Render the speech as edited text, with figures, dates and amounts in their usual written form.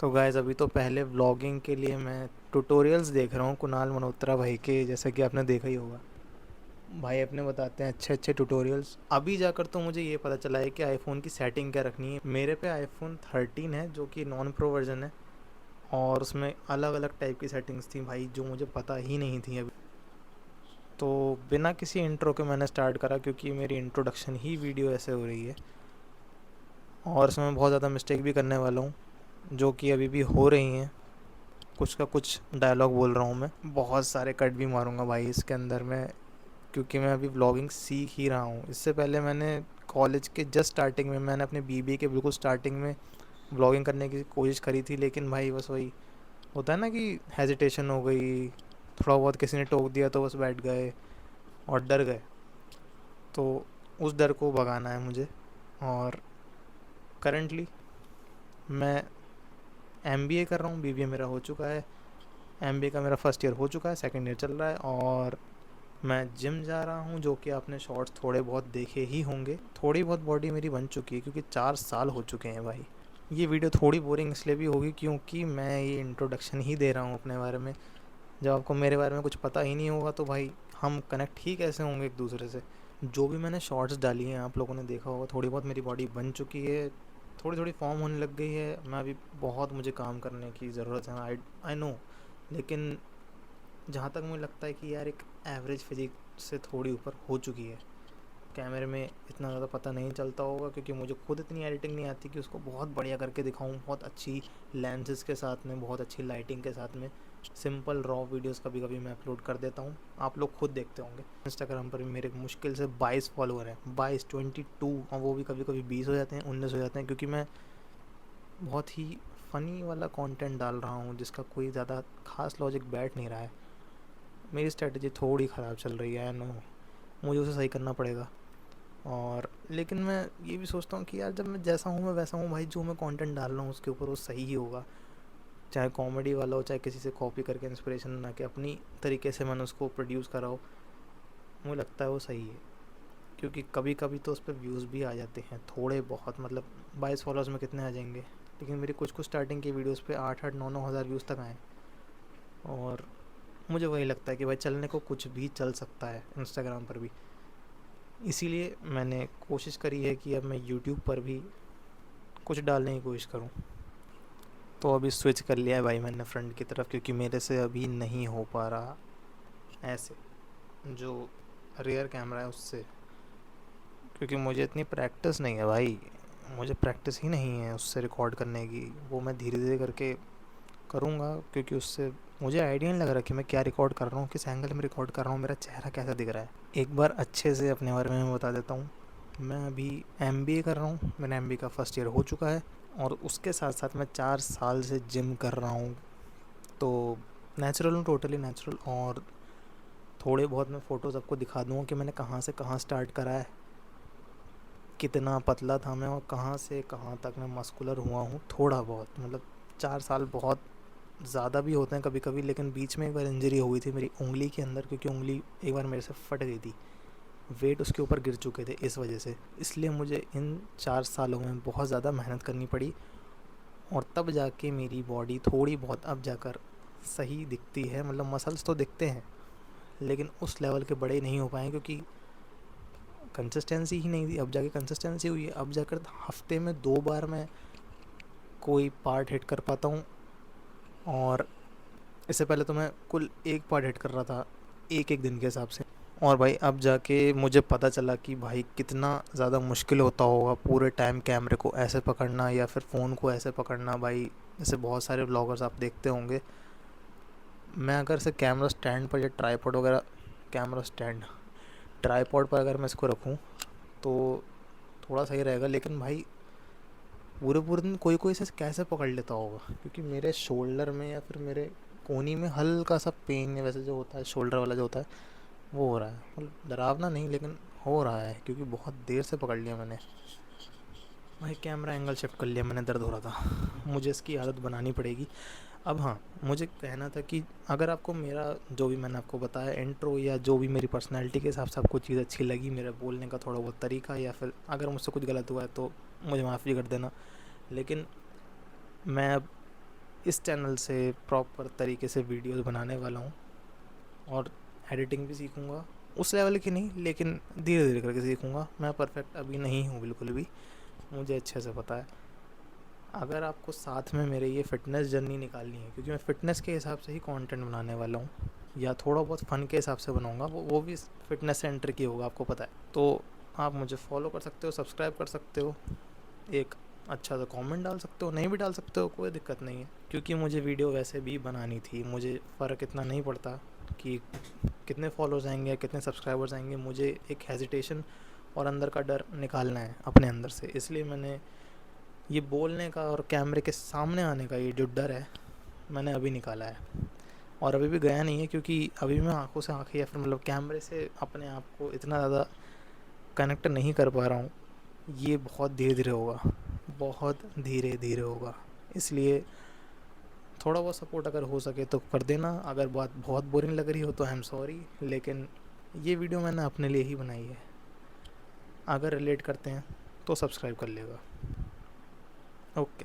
तो गाइस अभी तो पहले व्लॉगिंग के लिए मैं ट्यूटोरियल्स देख रहा हूँ कुणाल मल्होत्रा भाई के, जैसा कि आपने देखा ही होगा। भाई अपने बताते हैं अच्छे अच्छे ट्यूटोरियल्स। अभी जाकर तो मुझे ये पता चला है कि आईफोन की सेटिंग क्या रखनी है। मेरे पे आईफोन 13 है जो कि नॉन प्रो वर्जन है, और उसमें अलग अलग टाइप की सेटिंग्स थी भाई जो मुझे पता ही नहीं थी अभी। तो बिना किसी इंट्रो के मैंने स्टार्ट करा, क्योंकि मेरी इंट्रोडक्शन ही वीडियो ऐसे हो रही है और इसमें बहुत ज़्यादा मिस्टेक भी करने वाला हूँ, जो कि अभी भी हो रही हैं। कुछ का कुछ डायलॉग बोल रहा हूँ मैं, बहुत सारे कट भी मारूंगा भाई इसके अंदर मैं, क्योंकि मैं अभी व्लॉगिंग सीख ही रहा हूँ। इससे पहले मैंने कॉलेज के जस्ट स्टार्टिंग में, मैंने अपने बीबी के बिल्कुल स्टार्टिंग में व्लॉगिंग करने की कोशिश करी थी, लेकिन भाई बस वही होता है ना कि हेजिटेशन हो गई, थोड़ा बहुत किसी ने टोक दिया तो बस बैठ गए और डर गए। तो उस डर को भगाना है मुझे। और करंटली मैं एमबीए कर रहा हूँ, बीबीए मेरा हो चुका है, एमबीए का मेरा फर्स्ट ईयर हो चुका है, सेकंड ईयर चल रहा है। और मैं जिम जा रहा हूँ, जो कि आपने शॉर्ट्स थोड़े बहुत देखे ही होंगे। थोड़ी बहुत बॉडी मेरी बन चुकी है, क्योंकि 4 साल हो चुके हैं भाई। ये वीडियो थोड़ी बोरिंग इसलिए भी होगी क्योंकि मैं ये इंट्रोडक्शन ही दे रहा हूँ अपने बारे में। जब आपको मेरे बारे में कुछ पता ही नहीं होगा तो भाई हम कनेक्ट ही कैसे होंगे एक दूसरे से। जो भी मैंने शॉर्ट्स डाली हैं आप लोगों ने देखा होगा, थोड़ी बहुत मेरी बॉडी बन चुकी है, थोड़ी थोड़ी फॉर्म होने लग गई है। मैं अभी बहुत मुझे काम करने की ज़रूरत है, आई नो। लेकिन जहाँ तक मुझे लगता है कि यार एक एवरेज फिजिक से थोड़ी ऊपर हो चुकी है। कैमरे में इतना ज़्यादा पता नहीं चलता होगा, क्योंकि मुझे खुद इतनी एडिटिंग नहीं आती कि उसको बहुत बढ़िया करके दिखाऊं, बहुत अच्छी लेंसेज के साथ में, बहुत अच्छी लाइटिंग के साथ में। सिंपल रॉ वीडियोस कभी कभी मैं अपलोड कर देता हूँ, आप लोग खुद देखते होंगे। इंस्टाग्राम पर भी मेरे मुश्किल से 22 फॉलोअर हैं, 22 और वो भी कभी कभी 20 हो जाते हैं, 19 हो जाते हैं, क्योंकि मैं बहुत ही फ़नी वाला कंटेंट डाल रहा हूँ जिसका कोई ज़्यादा खास लॉजिक बैठ नहीं रहा है। मेरी स्ट्रेटजी थोड़ी ख़राब चल रही है, आई नो, मुझे उसे सही करना पड़ेगा। और लेकिन मैं ये भी सोचता हूँ कि यार जब मैं जैसा हूँ मैं वैसा हूँ भाई, जो मैं कंटेंट डाल रहा हूँ उसके ऊपर वो सही ही होगा। चाहे कॉमेडी वाला हो, चाहे किसी से कॉपी करके इंस्पिरेशन बना के अपनी तरीके से मैंने उसको प्रोड्यूस करा हो, मुझे लगता है वो सही है। क्योंकि कभी कभी तो उस पर व्यूज़ भी आ जाते हैं थोड़े बहुत, मतलब 22 फॉलोअर्स में कितने आ जाएंगे, लेकिन मेरी कुछ कुछ स्टार्टिंग की वीडियोस पे 8-8 9-9 हज़ार व्यूज़ तक आए। और मुझे वही लगता है कि भाई चलने को कुछ भी चल सकता है इंस्टाग्राम पर भी। इसीलिए मैंने कोशिश करी है कि अब मैं यूट्यूब पर भी कुछ डालने की कोशिश करूँ। तो अभी स्विच कर लिया है भाई मैंने फ्रंट की तरफ, क्योंकि मेरे से अभी नहीं हो पा रहा ऐसे, जो रियर कैमरा है उससे। क्योंकि मुझे इतनी प्रैक्टिस नहीं है भाई, मुझे प्रैक्टिस ही नहीं है उससे रिकॉर्ड करने की। वो मैं धीरे धीरे करके करूँगा, क्योंकि उससे मुझे आइडिया नहीं लग रहा कि मैं क्या रिकॉर्ड कर रहा हूँ, किस एंगल में रिकॉर्ड कर रहा हूँ, मेरा चेहरा कैसा दिख रहा है। एक बार अच्छे से अपने बारे में बता देता हूँ। मैं अभी एमबीए कर रहा हूँ, मैंने एमबीए का फर्स्ट ईयर हो चुका है, और उसके साथ साथ मैं 4 साल से जिम कर रहा हूँ। तो नेचुरल हूँ, टोटली नेचुरल। और थोड़े बहुत मैं फ़ोटोज़ आपको दिखा दूँगा कि मैंने कहाँ से कहाँ स्टार्ट करा है, कितना पतला था मैं और कहाँ से कहाँ तक मैं मस्कुलर हुआ हूँ। थोड़ा बहुत मतलब 4 साल बहुत ज़्यादा भी होते हैं कभी कभी, लेकिन बीच में एक बार इंजरी हुई थी मेरी उंगली के अंदर, क्योंकि उंगली एक बार मेरे से फट गई थी, वेट उसके ऊपर गिर चुके थे इस वजह से। इसलिए मुझे इन 4 सालों में बहुत ज़्यादा मेहनत करनी पड़ी, और तब जाके मेरी बॉडी थोड़ी बहुत अब जाकर सही दिखती है। मतलब मसल्स तो दिखते हैं, लेकिन उस लेवल के बड़े नहीं हो पाए, क्योंकि कंसिस्टेंसी ही नहीं थी। अब जाके कंसिस्टेंसी हुई है, अब जाकर हफ्ते में 2 बार मैं कोई पार्ट हिट कर पाता हूँ। और इससे पहले तो मैं कुल एक पार्ट हिट कर रहा था एक एक दिन के हिसाब से। और भाई अब जाके मुझे पता चला कि भाई कितना ज़्यादा मुश्किल होता होगा पूरे टाइम कैमरे को ऐसे पकड़ना, या फिर फ़ोन को ऐसे पकड़ना भाई। जैसे बहुत सारे व्लॉगर्स आप देखते होंगे, मैं अगर से कैमरा स्टैंड पर या ट्राईपॉड वगैरह, कैमरा स्टैंड ट्राईपॉड पर अगर मैं इसको रखूँ तो थोड़ा सही रहेगा। लेकिन भाई पूरे पूरे दिन कोई कोई इसे कैसे पकड़ लेता होगा, क्योंकि मेरे शोल्डर में या फिर मेरे कोहनी में हल्का सा पेन है, वैसे जो होता है शोल्डर वाला जो होता है वो हो रहा है। मतलब डरावना नहीं, लेकिन हो रहा है, क्योंकि बहुत देर से पकड़ लिया मैंने। भाई कैमरा एंगल शिफ्ट कर लिया मैंने, दर्द हो रहा था, मुझे इसकी आदत बनानी पड़ेगी। अब हाँ, मुझे कहना था कि अगर आपको मेरा जो भी मैंने आपको बताया इंट्रो, या जो भी मेरी पर्सनैलिटी के हिसाब से आपको चीज़ अच्छी लगी, मेरे बोलने का थोड़ा बहुत तरीका, या फिर अगर मुझसे कुछ गलत हुआ है तो मुझे माफ़ी कर देना। लेकिन मैं अब इस चैनल से प्रॉपर तरीके से वीडियोस बनाने वाला हूँ और एडिटिंग भी सीखूँगा, उस लेवल की नहीं लेकिन धीरे धीरे करके सीखूँगा। मैं परफेक्ट अभी नहीं हूँ बिल्कुल भी, मुझे अच्छे से पता है। अगर आपको साथ में मेरे ये फ़िटनेस जर्नी निकालनी है, क्योंकि मैं फ़िटनेस के हिसाब से ही कंटेंट बनाने वाला हूँ, या थोड़ा बहुत फ़न के हिसाब से बनाऊँगा, वो भी फ़िटनेस सेंटर की होगा, आपको पता है। तो आप मुझे फॉलो कर सकते हो, सब्सक्राइब कर सकते हो, एक अच्छा सा कमेंट डाल सकते हो, नहीं भी डाल सकते हो, कोई दिक्कत नहीं है। क्योंकि मुझे वीडियो वैसे भी बनानी थी, मुझे फ़र्क इतना नहीं पड़ता कि कितने फॉलोअर्स आएंगे या कितने सब्सक्राइबर्स आएंगे। मुझे एक हेजिटेशन और अंदर का डर निकालना है अपने अंदर से, इसलिए मैंने ये बोलने का और कैमरे के सामने आने का ये जो डर है मैंने अभी निकाला है, और अभी भी गया नहीं है, क्योंकि अभी मैं आंखों से आंखें या फिर मतलब कैमरे से अपने आप को इतना ज़्यादा कनेक्ट नहीं कर पा रहा हूँ। ये बहुत धीरे धीरे होगा, बहुत धीरे धीरे होगा, इसलिए थोड़ा बहुत सपोर्ट अगर हो सके तो कर देना। अगर बात बहुत बोरिंग लग रही हो तो आई एम सॉरी, लेकिन ये वीडियो मैंने अपने लिए ही बनाई है। अगर रिलेट करते हैं तो सब्सक्राइब कर लेगा। ओके।